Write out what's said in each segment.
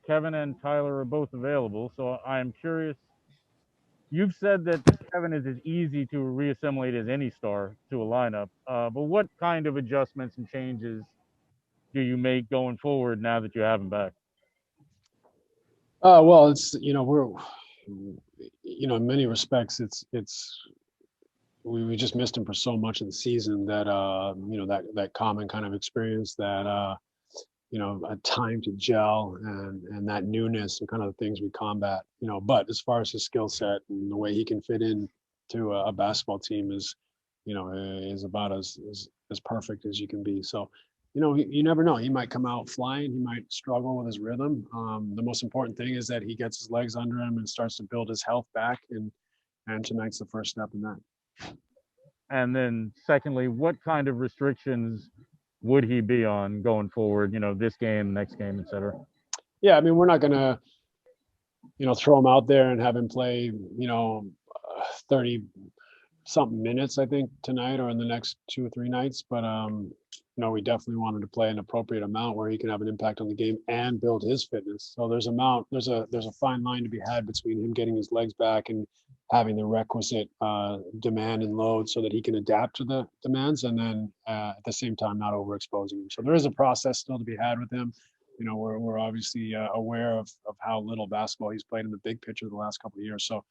Kevin and Tyler are both available, so I am curious. You've said that Kevin is as easy to reassimilate as any star to a lineup, but what kind of adjustments and changes do you make going forward now that you have him back? Well, it's we're in many respects it's we just missed him for so much of the season that that common kind of experience that a time to gel and that newness and kind of the things we combat. But as far as his skill set and the way he can fit in to a basketball team is about as perfect as you can be. So you never know. He might come out flying. He might struggle with his rhythm. The most important thing is that he gets his legs under him and starts to build his health back. And tonight's the first step in that. And then, secondly, what kind of restrictions would he be on going forward? This game, next game, etc. Yeah, I mean, we're not gonna, throw him out there and have him play, 30 something minutes, I think, tonight or in the next 2 or 3 nights. But we definitely want him to play an appropriate amount where he can have an impact on the game and build his fitness. So there's a fine line to be had between him getting his legs back and having the requisite demand and load so that he can adapt to the demands, and then at the same time not overexposing him. So there is a process still to be had with him. We're obviously aware of how little basketball he's played in the big picture the last couple of years. So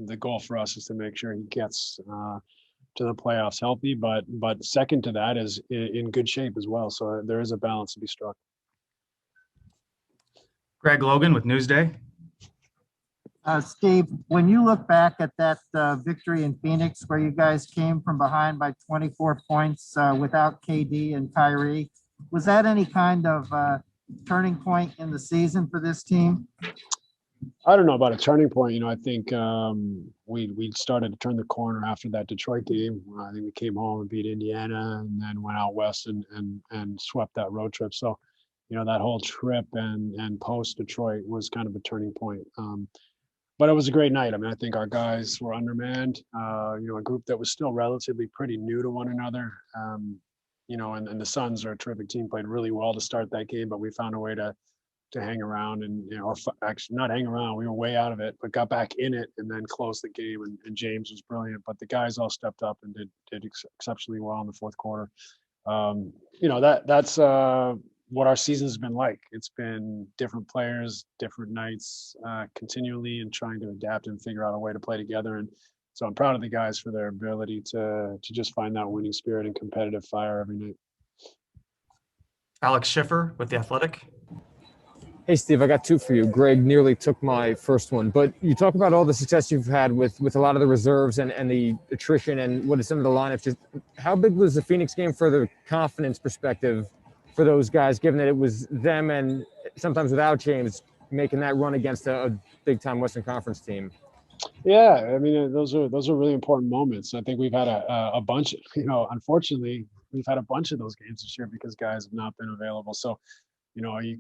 the goal for us is to make sure he gets to the playoffs healthy, but second to that is in good shape as well. So there is a balance to be struck. Greg Logan with Newsday. Steve, when you look back at that victory in Phoenix where you guys came from behind by 24 points without KD and Kyrie, was that any kind of turning point in the season for this team? I don't know about a turning point. I think we started to turn the corner after that Detroit game. I think we came home and beat Indiana and then went out west and swept that road trip. So, that whole trip and post Detroit was kind of a turning point. But it was a great night. I mean, I think our guys were undermanned, a group that was still relatively pretty new to one another. And the Suns are a terrific team, played really well to start that game, but we found a way to hang around and, or actually not hang around. We were way out of it, but got back in it and then closed the game. And James was brilliant, but the guys all stepped up and did exceptionally well in the fourth quarter. That's what our season's been like. It's been different players, different nights, continually, and trying to adapt and figure out a way to play together. And so I'm proud of the guys for their ability to just find that winning spirit and competitive fire every night. Alex Schiffer with The Athletic. Hey, Steve, I got two for you. Greg nearly took my first one, but you talk about all the success you've had with a lot of the reserves and the attrition and what is some of the lineups. Just how big was the Phoenix game for the confidence perspective for those guys, given that it was them and sometimes without James making that run against a big-time Western Conference team? Yeah, I mean, those are really important moments. I think we've had a bunch, unfortunately, we've had a bunch of those games this year because guys have not been available. So, you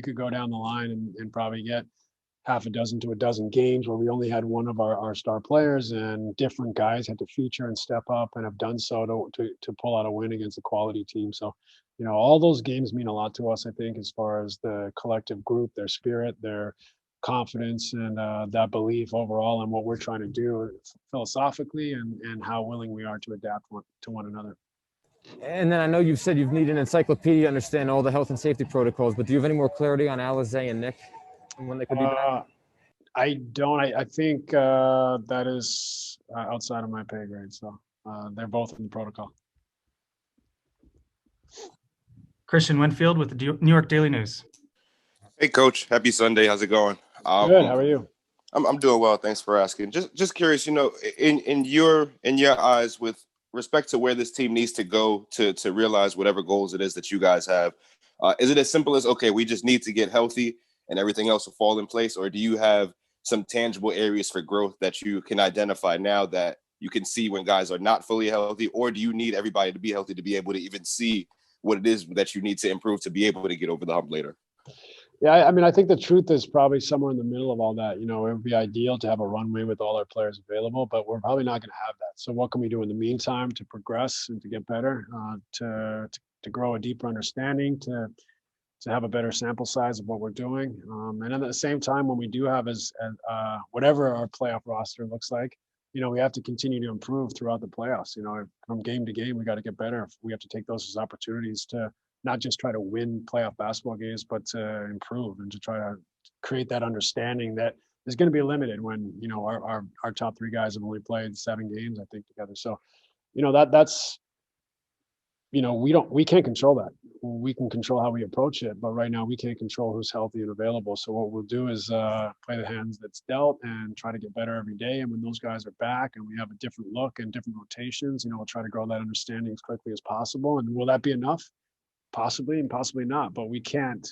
could go down the line and probably get half a dozen to a dozen games where we only had one of our star players and different guys had to feature and step up and have done so to pull out a win against a quality team. So, all those games mean a lot to us, I think, as far as the collective group, their spirit, their confidence, and that belief overall in what we're trying to do philosophically and how willing we are to adapt to one another. And then I know you've said you've needed an encyclopedia to understand all the health and safety protocols, but do you have any more clarity on Alizé and Nick and when they could be back? I don't. I think that is outside of my pay grade. So they're both in the protocol. Christian Winfield with the New York Daily News. Hey, Coach. Happy Sunday. How's it going? Good. How are you? I'm doing well. Thanks for asking. Just curious, in your eyes, with respect to where this team needs to go to realize whatever goals it is that you guys have, is it as simple as, okay, we just need to get healthy and everything else will fall in place? Or do you have some tangible areas for growth that you can identify now that you can see when guys are not fully healthy? Or do you need everybody to be healthy to be able to even see what it is that you need to improve to be able to get over the hump later? Yeah, I mean, I think the truth is probably somewhere in the middle of all that. It would be ideal to have a runway with all our players available, but we're probably not going to have that. So what can we do in the meantime to progress and to get better, to grow a deeper understanding, to have a better sample size of what we're doing. And at the same time, when we do have whatever our playoff roster looks like, we have to continue to improve throughout the playoffs. From game to game, we got to get better. We have to take those as opportunities to not just try to win playoff basketball games, but to improve and to try to create that understanding that is going to be limited when, our top 3 guys have only played 7 games, I think, together. So, that's, we can't control that. We can control how we approach it, but right now we can't control who's healthy and available. So what we'll do is play the hands that's dealt and try to get better every day. And when those guys are back and we have a different look and different rotations, we'll try to grow that understanding as quickly as possible. And will that be enough? Possibly and possibly not, but we can't,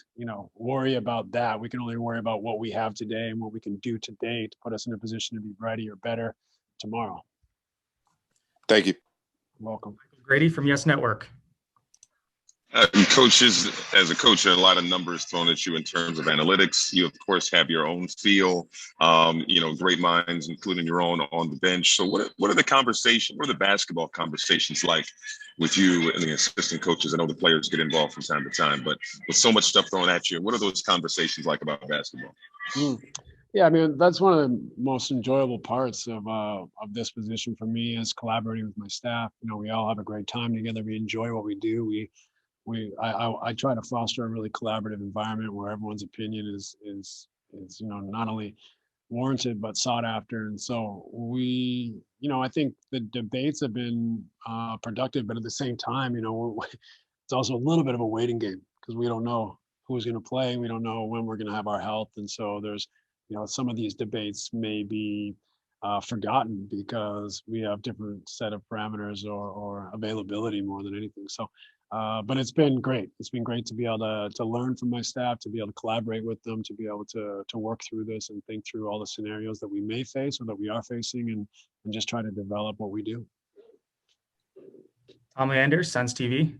worry about that. We can only worry about what we have today and what we can do today to put us in a position to be ready or better tomorrow. Thank you. You're welcome. Grady from Yes Network. Coaches, as a coach, there are a lot of numbers thrown at you in terms of analytics. You, of course, have your own feel, great minds, including your own on the bench. So what are the conversations, what are the basketball conversations like with you and the assistant coaches? I know the players get involved from time to time, but with so much stuff thrown at you, what are those conversations like about basketball? Yeah, I mean, that's one of the most enjoyable parts of this position for me, is collaborating with my staff. We all have a great time together. We enjoy what we do. I try to foster a really collaborative environment where everyone's opinion is not only warranted but sought after. And so I think the debates have been productive, but at the same time, it's also a little bit of a waiting game because we don't know who's going to play. We don't know when we're going to have our health, and so there's some of these debates may be forgotten because we have different set of parameters or availability more than anything. So. But it's been great. It's been great to be able to learn from my staff, to be able to collaborate with them, to be able to work through this and think through all the scenarios that we may face or that we are facing, and just try to develop what we do. Tom Leander, Suns TV.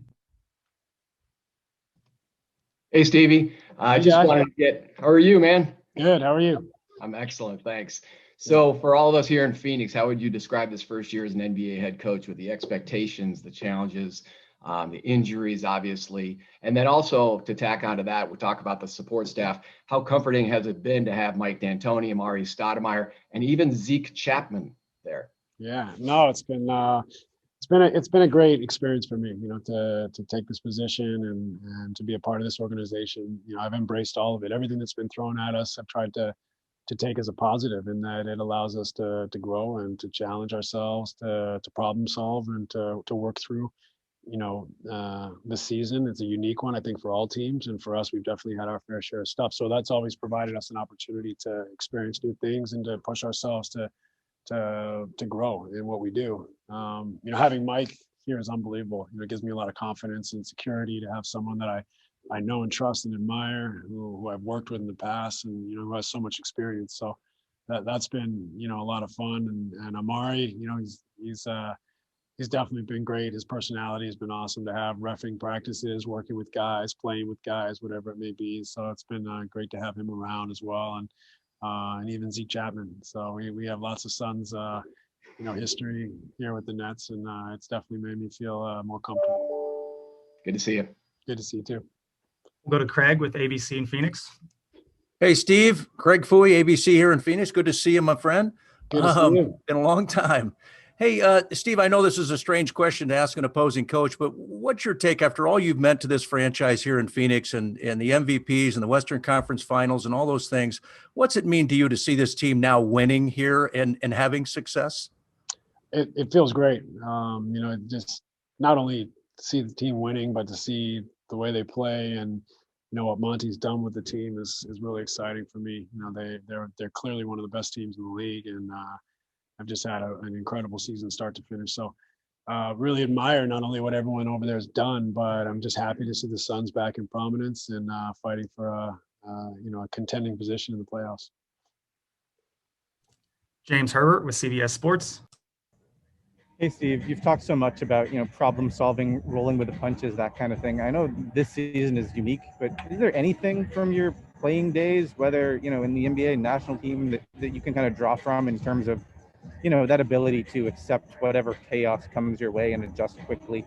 Hey, Stevie. I just wanted to get, how are you, man? Good. How are you? I'm excellent. Thanks. So for all of us here in Phoenix, how would you describe this first year as an NBA head coach with the expectations, the challenges, the injuries, obviously, and then also to tack onto that, we'll talk about the support staff. How comforting has it been to have Mike D'Antoni, Amari Stoudemire, and even Zeke Chapman there? Yeah, no, it's been a great experience for me, to take this position and to be a part of this organization. I've embraced all of it. Everything that's been thrown at us, I've tried to take as a positive, in that it allows us to grow and to challenge ourselves, to problem solve, and to work through. This season, it's a unique one, I think, for all teams, and for us, we've definitely had our fair share of stuff. So that's always provided us an opportunity to experience new things and to push ourselves to grow in what we do. Having Mike here is unbelievable. It gives me a lot of confidence and security to have someone that I know and trust and admire, who I've worked with in the past, and who has so much experience. So that's been a lot of fun. And Amari, he's definitely been great. His personality has been awesome to have. Reffing practices, working with guys, playing with guys, whatever it may be. So it's been great to have him around as well, and even Zeke Chapman. So we have lots of Suns, history here with the Nets, and it's definitely made me feel more comfortable. Good to see you. Good to see you too. We'll go to Craig with ABC in Phoenix. Hey, Steve. Craig Fouie, ABC here in Phoenix. Good to see you, my friend. Good to see you. Been a long time. Hey, Steve, I know this is a strange question to ask an opposing coach, but what's your take after all you've meant to this franchise here in Phoenix and the MVPs and the Western Conference Finals and all those things? What's it mean to you to see this team now winning here and having success? It feels great. Just not only to see the team winning, but to see the way they play and what Monty's done with the team is really exciting for me. They're clearly one of the best teams in the league, and I've just had an incredible season start to finish. So really admire not only what everyone over there has done, but I'm just happy to see the Suns back in prominence and fighting for a contending position in the playoffs. James Herbert with CBS Sports. Hey, Steve, you've talked so much about, problem solving, rolling with the punches, that kind of thing. I know this season is unique, but is there anything from your playing days, whether, in the NBA national team that you can kind of draw from in terms of, that ability to accept whatever chaos comes your way and adjust quickly?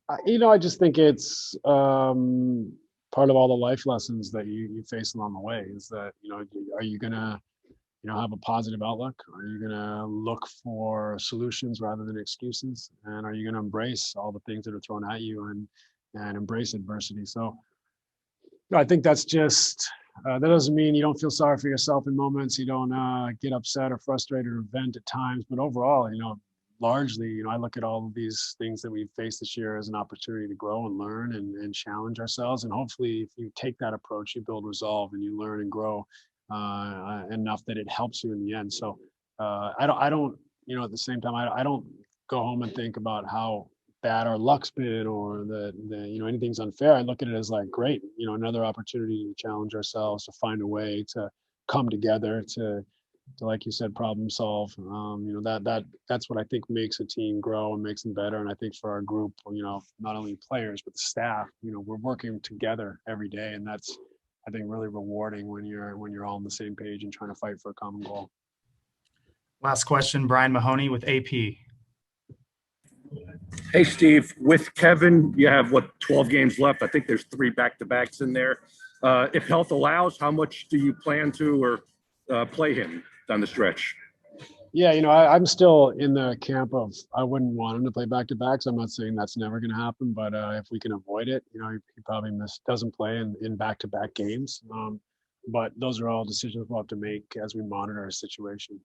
I just think it's part of all the life lessons that you face along the way. Is that are you gonna have a positive outlook? Are you gonna look for solutions rather than excuses? And are you gonna embrace all the things that are thrown at you and embrace adversity? So I think that's just that doesn't mean you don't feel sorry for yourself in moments. You don't get upset or frustrated or vent at times. But overall, largely, I look at all of these things that we've faced this year as an opportunity to grow and learn and challenge ourselves. And hopefully, if you take that approach, you build resolve and you learn and grow enough that it helps you in the end. So I don't, at the same time, I don't go home and think about how bad our luck's been or that anything's unfair. I look at it as like, great, another opportunity to challenge ourselves, to find a way to come together, to like you said, problem solve. That's what I think makes a team grow and makes them better. And I think for our group, not only players but the staff, we're working together every day, and that's, I think, really rewarding when you're all on the same page and trying to fight for a common goal. Last question, Brian Mahoney with AP. Hey, Steve, with Kevin, you have 12 games left. I think there's 3 back-to-backs in there. If health allows, how much do you plan to or play him down the stretch? Yeah, I'm still in the camp of I wouldn't want him to play back-to-backs. I'm not saying that's never going to happen, but if we can avoid it, he probably doesn't play in back-to-back games. But those are all decisions we'll have to make as we monitor our situation.